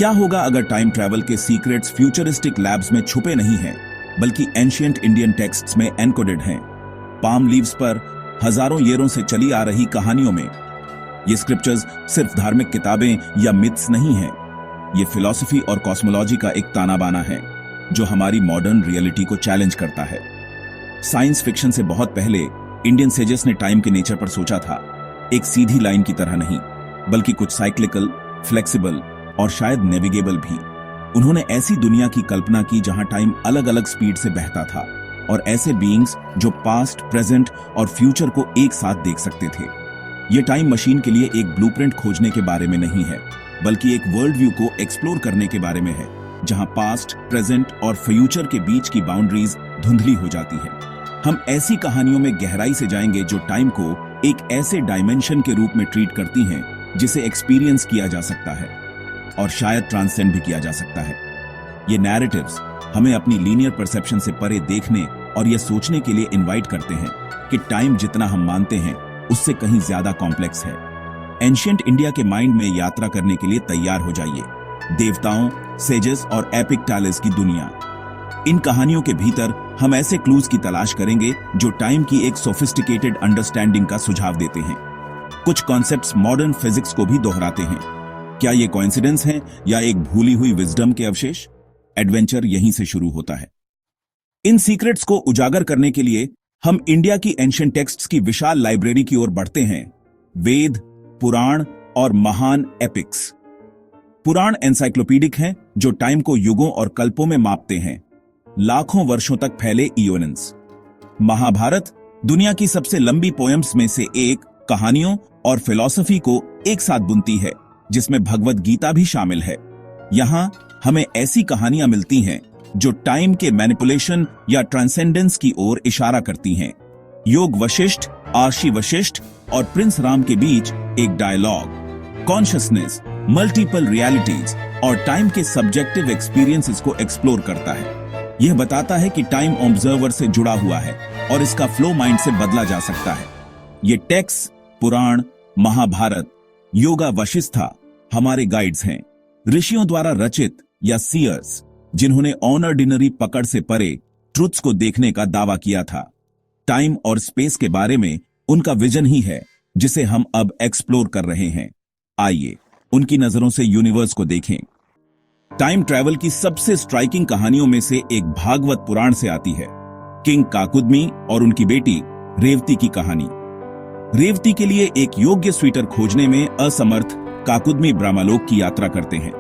क्या होगा अगर टाइम ट्रैवल के सीक्रेट्स फ्यूचरिस्टिक लैब्स में छुपे नहीं हैं, बल्कि एंशिएंट इंडियन टेक्स्ट्स में एनकोडेड हैं, पाम लीव्स पर हजारों ईयरों से चली आ रही कहानियों में। ये स्क्रिप्चर्स सिर्फ धार्मिक किताबें या मिथ्स नहीं हैं, ये फिलॉसफी और कॉस्मोलॉजी का एक ताना बाना है जो हमारी मॉडर्न रियलिटी को चैलेंज करता है। साइंस फिक्शन से बहुत पहले इंडियन सेजेस ने टाइम के नेचर पर सोचा था, एक सीधी लाइन की तरह नहीं, बल्कि कुछ साइक्लिकल, फ्लेक्सिबल और शायद नेविगेबल भी। उन्होंने ऐसी दुनिया की कल्पना की जहां टाइम अलग अलग स्पीड से बहता था और ऐसे बीइंग्स जो पास्ट, प्रेजेंट और फ्यूचर को एक साथ देख सकते थे। ये टाइम मशीन के लिए एक ब्लूप्रिंट खोजने के बारे में नहीं है, बल्कि एक वर्ल्ड व्यू को एक्सप्लोर करने के बारे में है, जहां पास्ट, प्रेजेंट और फ्यूचर के बीच की बाउंड्रीज धुंधली हो जाती है। हम ऐसी कहानियों में गहराई से जाएंगे जो टाइम को एक ऐसे डायमेंशन के रूप में ट्रीट करती हैं जिसे एक्सपीरियंस किया जा सकता है और शायद ट्रांसेंड भी किया जा सकता है। ये नैरेटिव्स हमें अपनी लीनियर परसेप्शन से परे देखने और यह सोचने के लिए इनवाइट करते हैं कि टाइम जितना हम मानते हैं उससे कहीं ज्यादा कॉम्प्लेक्स है। एंशिएंट इंडिया के माइंड में यात्रा करने के लिए तैयार हो जाइए। देवताओं, सेजेस और एपिक टैलेस की दुनिया। इन कहानियों के भीतर हम ऐसे क्लूज की तलाश करेंगे जो टाइम की एक सोफिस्टिकेटेड अंडरस्टैंडिंग का सुझाव देते हैं। कुछ कॉन्सेप्ट्स मॉडर्न फिजिक्स को भी दोहराते हैं। क्या ये कोइंसिडेंस है या एक भूली हुई विजडम के अवशेष? एडवेंचर यहीं से शुरू होता है। इन सीक्रेट्स को उजागर करने के लिए हम इंडिया की एंशिएंट टेक्स्ट्स की विशाल लाइब्रेरी की ओर बढ़ते हैं। वेद, पुराण और महान एपिक्स। पुराण एनसाइक्लोपीडिक हैं जो टाइम को युगों और कल्पों में मापते हैं, लाखों वर्षों तक फैले इयोनेंस। महाभारत दुनिया की सबसे लंबी पोएम्स में से एक, कहानियों और फिलॉसफी को एक साथ बुनती है, जिसमें भगवद गीता भी शामिल है। यहां हमें ऐसी कहानियां मिलती हैं जो टाइम के मैनिपुलेशन या ट्रांसेंडेंस की ओर इशारा करती हैं। योग वशिष्ठ, आर्षि वशिष्ठ और प्रिंस राम के बीच एक डायलॉग कॉन्शियसनेस, मल्टीपल रियलिटीज और टाइम के सब्जेक्टिव एक्सपीरियंसेस को एक्सप्लोर करता है। यह बताता है कि टाइम ऑब्जर्वर से जुड़ा हुआ है और इसका फ्लो माइंड से बदला जा सकता है। ये टेक्स्ट, पुराण, महाभारत, योगा वशिष्ठा हमारे गाइड्स हैं, ऋषियों द्वारा रचित या सीयर्स, जिन्होंने ऑर्डिनरी पकड़ से परे ट्रुथ्स को देखने का दावा किया था। टाइम और स्पेस के बारे में उनका विजन ही है जिसे हम अब एक्सप्लोर कर रहे हैं। आइए उनकी नजरों से यूनिवर्स को देखें। टाइम ट्रैवल की सबसे स्ट्राइकिंग कहानियों में से एक भागवत पुराण से आती है, किंग काकुदमी और उनकी बेटी रेवती की कहानी। रेवती के लिए एक योग्य स्वीटर खोजने में असमर्थ काकुदमी ब्रह्मलोक की यात्रा करते हैं,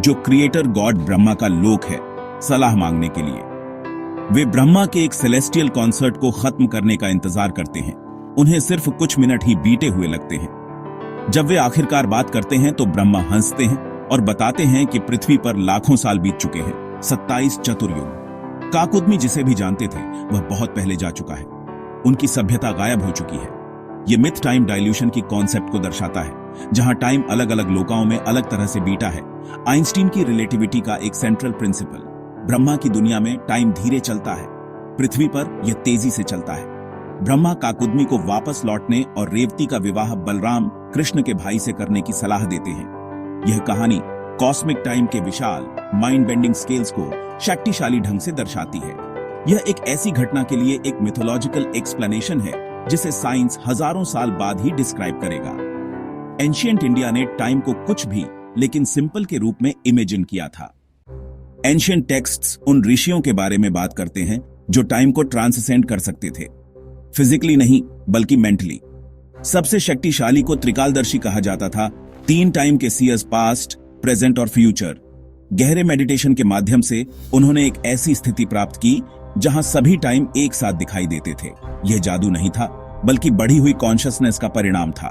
जो क्रिएटर गॉड ब्रह्मा का लोक है, सलाह मांगने के लिए। वे ब्रह्मा के एक सेलेस्टियल कॉन्सर्ट को खत्म करने का इंतजार करते हैं। उन्हें सिर्फ कुछ मिनट ही बीते हुए लगते हैं। जब वे आखिरकार बात करते हैं तो ब्रह्मा हंसते हैं और बताते हैं कि पृथ्वी पर लाखों साल बीत चुके हैं, 27 चतुर्युग। काकुदमी जिसे भी जानते थे वह बहुत पहले जा चुका है। उनकी सभ्यता गायब हो चुकी है। यह मिथ टाइम डाइल्यूशन की कॉन्सेप्ट को दर्शाता है, जहां टाइम अलग अलग लोकाओं में अलग तरह से बीता है। आइंस्टीन की रिलेटिविटी का एक सेंट्रल प्रिंसिपल। ब्रह्मा की दुनिया में टाइम धीरे चलता है, पृथ्वी पर यह तेजी से चलता है। ब्रह्मा काकुदमी को वापस लौटने और रेवती का विवाह बलराम, कृष्ण के भाई से करने की सलाह देते हैं। यह कहानी कॉस्मिक टाइम के विशाल माइंड बेंडिंग स्केल्स को शक्तिशाली ढंग से दर्शाती है। यह एक ऐसी घटना के लिए एक मिथोलॉजिकल एक्सप्लेनेशन है जिसे साइंस हजारों साल बाद ही डिस्क्राइब करेगा। एंशिएंट इंडिया ने टाइम को कुछ भी लेकिन सिंपल के रूप में इमेजिन किया था। एंशिएंट टेक्स्ट्स उन ऋषियों के बारे में बात करते हैं जो टाइम को ट्रांसेंड कर सकते थे, फिजिकली नहीं बल्कि मेंटली। सबसे शक्तिशाली को त्रिकालदर्शी कहा जाता था। 3 टाइम के सीयर्स, पास्ट, प्रेजेंट और फ्यूचर। गहरे मेडिटेशन के माध्यम से उन्होंने एक ऐसी स्थिति प्राप्त की जहां सभी टाइम एक साथ दिखाई देते थे। यह जादू नहीं था, बल्कि बढ़ी हुई कॉन्शियसनेस का परिणाम था।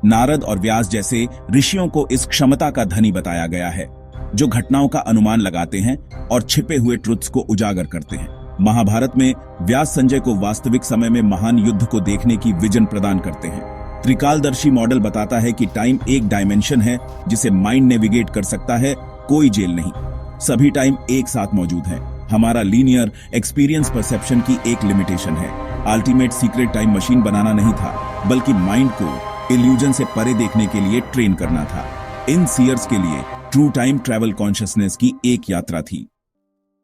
नारद और व्यास जैसे ऋषियों को इस क्षमता का धनी बताया गया है, जो घटनाओं का अनुमान लगाते हैं और छिपे हुए ट्रुथ्स को उजागर करते हैं। महाभारत में व्यास संजय को वास्तविक समय में महान युद्ध को देखने की विजन प्रदान करते हैं। त्रिकालदर्शी मॉडल बताता है कि टाइम एक डायमेंशन है जिसे माइंड नेविगेट कर सकता है, कोई जेल नहीं। सभी टाइम एक साथ मौजूद है। हमारा लीनियर एक्सपीरियंस परसेप्शन की एक लिमिटेशन है। अल्टीमेट सीक्रेट टाइम मशीन बनाना नहीं था, बल्कि माइंड को इल्यूजन से परे देखने के लिए ट्रेन करना था। इन सीयर्स के लिए ट्रू टाइम ट्रैवल कॉन्शियसनेस की एक यात्रा थी।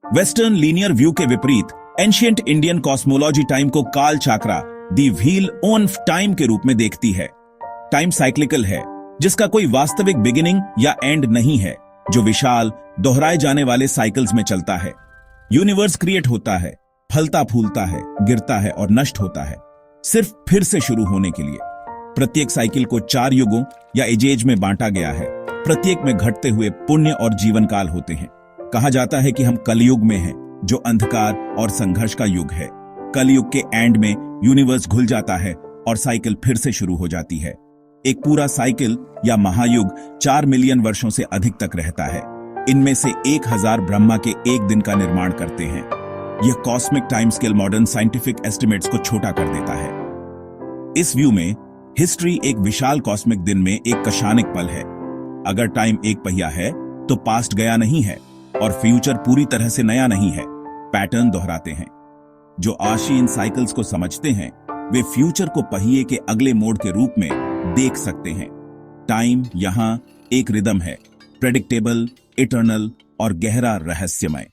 वेस्टर्न लीनियर व्यू के विपरीत एंशिएंट इंडियन कॉस्मोलॉजी टाइम को काल चाक्रा, दी व्हील ऑन टाइम के रूप में देखती है। टाइम साइक्लिकल है, जिसका कोई वास्तविक बिगिनिंग या एंड नहीं है, जो विशाल दोहराए जाने वाले साइकिल्स में चलता है। यूनिवर्स क्रिएट होता है, फलता फूलता है, गिरता है और नष्ट होता है, सिर्फ फिर से शुरू होने के लिए। प्रत्येक साइकिल को 4 युगों या एजेज में बांटा गया है। प्रत्येक में घटते हुए पुण्य और जीवन काल होते हैं। कहा जाता है कि हम कलयुग में हैं, जो अंधकार और संघर्ष का युग है। कलयुग के एंड में यूनिवर्स घुल जाता है और साइकिल फिर से शुरू हो जाती है। एक पूरा साइकिल या महायुग 4 मिलियन वर्षों से अधिक तक रहता है। इनमें से 1000 ब्रह्मा के एक दिन का निर्माण करते हैं। यह cosmic time scale modern scientific estimates को छोटा कर देता है। इस व्यू में हिस्ट्री एक विशाल कॉस्मिक दिन में एक क्षणिक पल है। अगर टाइम एक पहिया है तो पास्ट गया नहीं है और फ्यूचर पूरी तरह से नया नहीं है, पैटर्न दोहराते हैं। जो आशी इन साइकिल्स को समझते हैं वे फ्यूचर को पहिए के अगले मोड़ के रूप में देख सकते हैं। टाइम यहां एक रिदम है, प्रेडिक्टेबल, इटर्नल और गहरा रहस्यमय।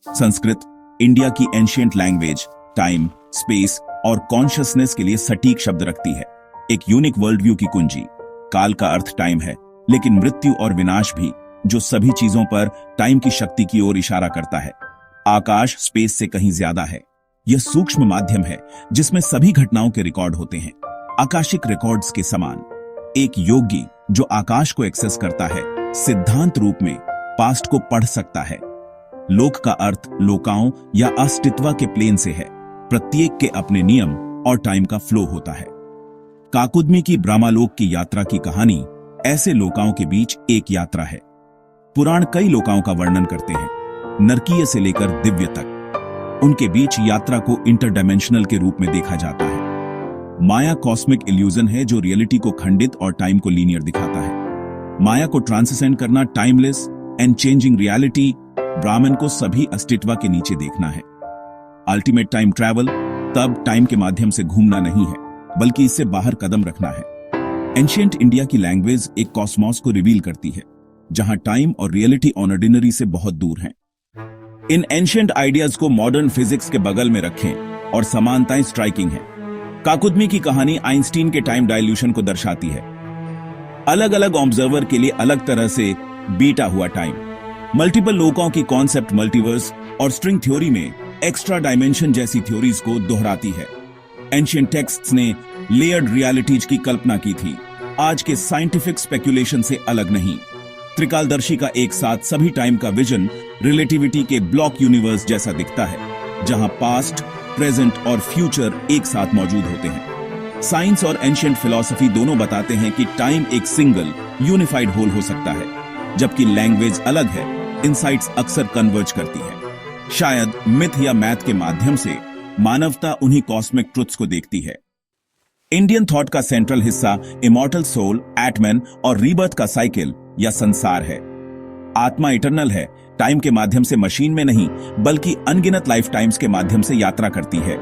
संस्कृत इंडिया की एंशिएंट लैंग्वेज टाइम, स्पेस और कॉन्शियसनेस के लिए सटीक शब्द रखती है। एक यूनिक वर्ल्ड व्यू की कुंजी। काल का अर्थ टाइम है, लेकिन मृत्यु और विनाश भी, जो सभी चीजों पर टाइम की शक्ति की ओर इशारा करता है। आकाश स्पेस से कहीं ज्यादा है। यह सूक्ष्म माध्यम है जिसमें सभी घटनाओं के रिकॉर्ड होते हैं, आकाशिक रिकॉर्ड्स के समान। एक योगी जो आकाश को एक्सेस करता है, सिद्धांत रूप में पास्ट को पढ़ सकता है। लोक का अर्थ लोकाओं या अस्तित्व के प्लेन से है। प्रत्येक के अपने नियम और टाइम का फ्लो होता है। काकुदमी की ब्रह्मालोक की यात्रा की कहानी ऐसे लोकाओं के बीच एक यात्रा है। पुराण कई लोकाओं का वर्णन करते हैं, नरकीय से लेकर दिव्य तक। उनके बीच यात्रा को इंटरडायमेंशनल के रूप में देखा जाता है। माया कॉस्मिक इल्यूजन है जो रियलिटी को खंडित और टाइम को लीनियर दिखाता है। माया को ट्रांसेसेंड करना, टाइमलेस एंड चेंजिंग रियलिटी। ब्राह्मण को सभी अस्तित्व के नीचे देखना है। अल्टीमेट टाइम ट्रैवल तब टाइम के माध्यम से घूमना नहीं है, बल्कि इससे बाहर कदम रखना है। एंशिएंट इंडिया की लैंग्वेज एक कॉस्मोस को रिवील करती है, जहां टाइम और रियलिटी ऑर्डिनरी से बहुत दूर हैं। इन एंशिएंट आइडियाज को मॉडर्न फिजिक्स के बगल में रखें और समानताएं स्ट्राइकिंग हैं। काकुदमी की कहानी आइंस्टीन के टाइम डायल्यूशन को दर्शाती है। अलग अलग ऑब्जर्वर के लिए अलग तरह से बीटा हुआ टाइम। मल्टीपल लोकों की कॉन्सेप्ट मल्टीवर्स और स्ट्रिंग थ्योरी में एक्स्ट्रा डायमेंशन जैसी थ्योरीज को दोहराती है। एंशिएंट टेक्स्ट्स ने लेयर्ड रियलिटीज की कल्पना की थी, आज के साइंटिफिक स्पेक्यूलेशन से अलग नहीं। त्रिकालदर्शी का एक साथ सभी टाइम का विजन रिलेटिविटी के ब्लॉक यूनिवर्स जैसा दिखता है, जहां पास्ट, प्रेजेंट और फ्यूचर एक साथ मौजूद होते हैं। साइंस और एंशिएंट फिलॉसफी दोनों बताते हैं कि टाइम एक सिंगल यूनिफाइड होल हो सकता है, जबकि लैंग्वेज अलग है, इनसाइट्स अक्सर कन्वर्ज करती है। शायद मिथ या मैथ के माध्यम से मानवता उन्हीं कॉस्मिक ट्रुथ्स को देखती है। इंडियन थॉट का सेंट्रल हिस्सा इमॉर्टल सोल, एटमैन और रीबर्थ का साइकिल या संसार है। आत्मा इटर्नल है, टाइम के माध्यम से मशीन में नहीं, बल्कि अनगिनत लाइफ टाइम्स के माध्यम से यात्रा करती है।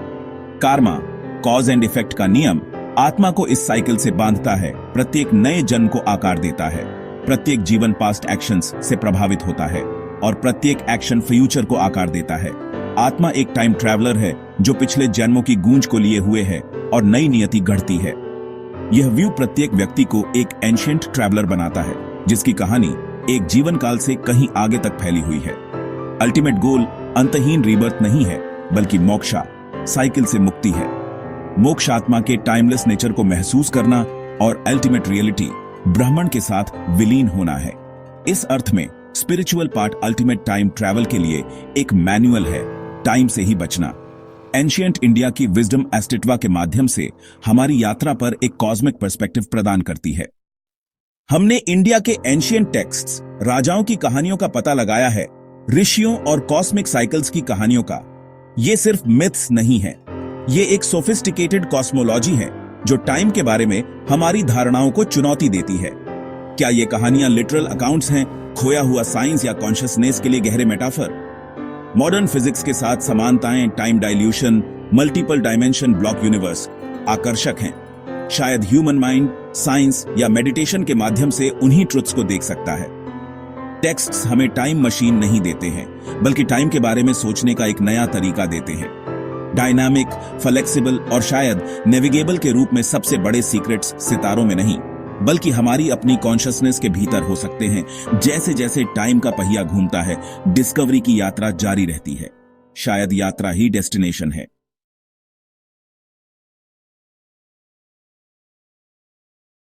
कार्मा, कॉज एंड इफेक्ट का नियम, आत्मा को इस साइकिल से बांधता है, प्रत्येक नए जन्म को आकार देता है। प्रत्येक जीवन पास्ट एक्शंस से प्रभावित होता है और प्रत्येक एक्शन फ्यूचर को आकार देता है। आत्मा एक टाइम ट्रैवलर है जो पिछले जन्मों की गूंज को लिए हुए है और नई नियति गढ़ती है। यह व्यू प्रत्येक व्यक्ति को एक एंशिएंट ट्रैवलर बनाता है, जिसकी कहानी एक जीवन काल से कहीं आगे तक फैली हुई है। अल्टीमेट गोल अंतहीन रीबर्थ नहीं है, बल्कि मोक्षा, साइकिल से मुक्ति है। मोक्ष आत्मा के टाइमलेस नेचर को महसूस करना और अल्टीमेट रियलिटी ब्रह्मांड के साथ विलीन होना है। इस अर्थ में spiritual part ultimate time travel के लिए एक मैनुअल है, टाइम से ही बचना। एंशिएंट इंडिया की विजडम अस्तित्व के माध्यम से हमारी यात्रा पर एक कॉस्मिक पर्सपेक्टिव प्रदान करती है। हमने इंडिया के एंशिएंट टेक्स्ट्स, राजाओं की कहानियों का पता लगाया है, ऋषियों और कॉस्मिक साइकिल्स की कहानियों का। ये सिर्फ मिथ्स नहीं है, ये एक सोफिस्टिकेटेड कॉस्मोलॉजी है जो टाइम के बारे में हमारी धारणाओं को चुनौती देती है। क्या ये कहानियां लिटरल अकाउंट्स हैं, खोया हुआ साइंस या कॉन्शियसनेस के लिए गहरे मेटाफर? मॉडर्न फिजिक्स के साथ समानताएं, time dilution, multiple dimension block universe आकर्षक हैं। शायद ह्यूमन माइंड साइंस या मेडिटेशन के माध्यम से उन्हीं ट्रुथ्स को देख सकता है। टेक्स्ट्स हमें टाइम मशीन नहीं देते हैं, बल्कि टाइम के बारे में सोचने का एक नया तरीका देते हैं। डायनामिक, फ्लेक्सिबल और शायद नेविगेबल के रूप में सबसे बड़े सीक्रेट्स सितारों में नहीं, बल्कि हमारी अपनी कॉन्शियसनेस के भीतर हो सकते हैं। जैसे जैसे टाइम का पहिया घूमता है, डिस्कवरी की यात्रा जारी रहती है। शायद यात्रा ही डेस्टिनेशन है।